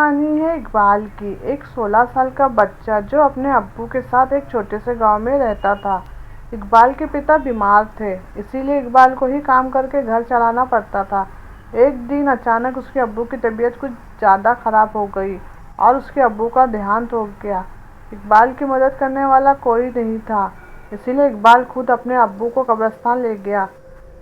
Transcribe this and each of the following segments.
कहानी है इकबाल की। एक 16 साल का बच्चा जो अपने अब्बू के साथ एक छोटे से गांव में रहता था। इकबाल के पिता बीमार थे, इसीलिए इकबाल को ही काम करके घर चलाना पड़ता था। एक दिन अचानक उसके अब्बू की तबीयत कुछ ज़्यादा खराब हो गई और उसके अब्बू का देहांत हो गया। इकबाल की मदद करने वाला कोई नहीं था, इसीलिए इकबाल खुद अपने अब्बू को कब्रिस्तान ले गया।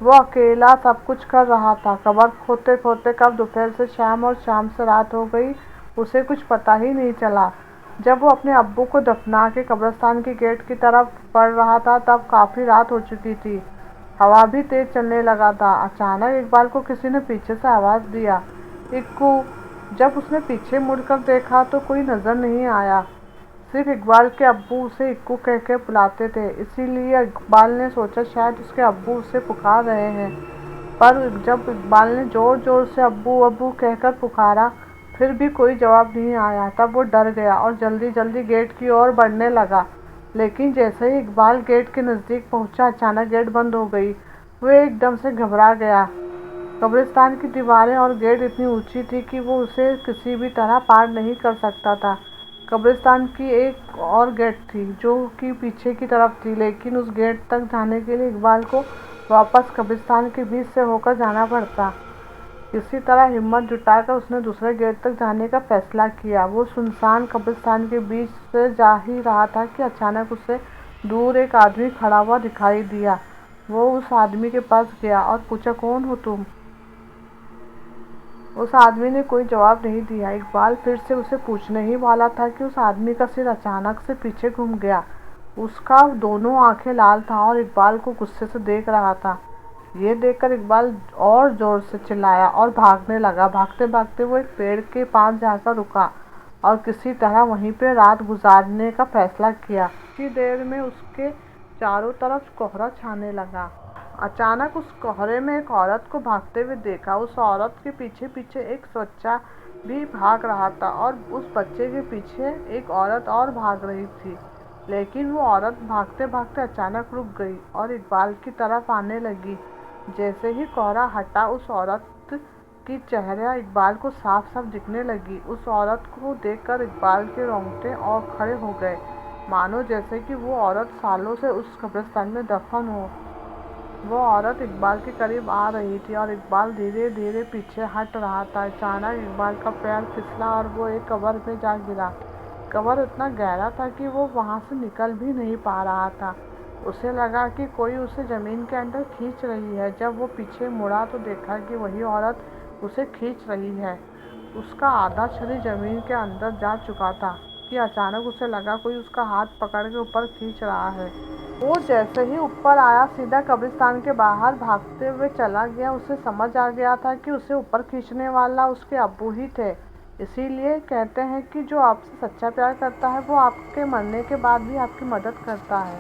वो अकेला सब कुछ कर रहा था। कब्र खोदते खोदते कब दोपहर से शाम और शाम से रात हो गई, उसे कुछ पता ही नहीं चला। जब वो अपने अब्बू को दफना के कब्रिस्तान के गेट की तरफ बढ़ रहा था, तब काफ़ी रात हो चुकी थी। हवा भी तेज चलने लगा था। अचानक इकबाल को किसी ने पीछे से आवाज़ दिया, इक्कू। जब उसने पीछे मुड़कर देखा तो कोई नज़र नहीं आया, सिर्फ इकबाल के अब्बू उसे इक्कू कह के बुलाते थे। इसीलिए इकबाल ने सोचा शायद उसके अब्बू उसे पुकार रहे हैं। पर जब इकबाल ने ज़ोर ज़ोर से अब्बू अब्बू कहकर पुकारा, फिर भी कोई जवाब नहीं आया। तब वो डर गया और जल्दी जल्दी गेट की ओर बढ़ने लगा। लेकिन जैसे ही इकबाल गेट के नज़दीक पहुंचा, अचानक गेट बंद हो गई। वो एकदम से घबरा गया। कब्रिस्तान की दीवारें और गेट इतनी ऊंची थी कि वो उसे किसी भी तरह पार नहीं कर सकता था। कब्रिस्तान की एक और गेट थी जो कि पीछे की तरफ थी, लेकिन उस गेट तक जाने के लिए इकबाल को वापस कब्रिस्तान के बीच से होकर जाना पड़ता। किसी तरह हिम्मत जुटाकर उसने दूसरे गेट तक जाने का फैसला किया। वो सुनसान कब्रिस्तान के बीच से जा ही रहा था कि अचानक उसे दूर एक आदमी खड़ा हुआ दिखाई दिया। वो उस आदमी के पास गया और पूछा, कौन हो तुम? उस आदमी ने कोई जवाब नहीं दिया। इकबाल फिर से उसे पूछने ही वाला था कि उस आदमी का सिर अचानक से पीछे घूम गया। उसका दोनों आंखें लाल था और इकबाल को गुस्से से देख रहा था। ये देखकर इकबाल और जोर से चिल्लाया और भागने लगा। भागते भागते वो एक पेड़ के पास जाकर रुका और किसी तरह वहीं पे रात गुजारने का फैसला किया। कुछ देर में उसके चारों तरफ कोहरा छाने लगा। अचानक उस कोहरे में एक औरत को भागते हुए देखा। उस औरत के पीछे पीछे एक बच्चा भी भाग रहा था और उस बच्चे के पीछे एक औरत और भाग रही थी। लेकिन वो औरत भागते भागते अचानक रुक गई और इकबाल की तरफ आने लगी। जैसे ही कोहरा हटा, उस औरत की चेहरा इकबाल को साफ साफ दिखने लगी। उस औरत को देखकर इकबाल के रोंगटे और खड़े हो गए, मानो जैसे कि वो औरत सालों से उस कब्रिस्तान में दफन हो। वो औरत इकबाल के करीब आ रही थी और इकबाल धीरे धीरे पीछे हट रहा था। अचानक इकबाल का पैर फिसला और वो एक कब्र में जा गिरा। कब्र इतना गहरा था कि वो वहाँ से निकल भी नहीं पा रहा था। उसे लगा कि कोई उसे ज़मीन के अंदर खींच रही है। जब वो पीछे मुड़ा तो देखा कि वही औरत उसे खींच रही है। उसका आधा शरीर ज़मीन के अंदर जा चुका था कि अचानक उसे लगा कोई उसका हाथ पकड़ के ऊपर खींच रहा है। वो जैसे ही ऊपर आया, सीधा कब्रिस्तान के बाहर भागते हुए चला गया। उसे समझ आ गया था कि उसे ऊपर खींचने वाला उसके अब्बू ही थे। इसीलिए कहते हैं कि जो आपसे सच्चा प्यार करता है वो आपके मरने के बाद भी आपकी मदद करता है।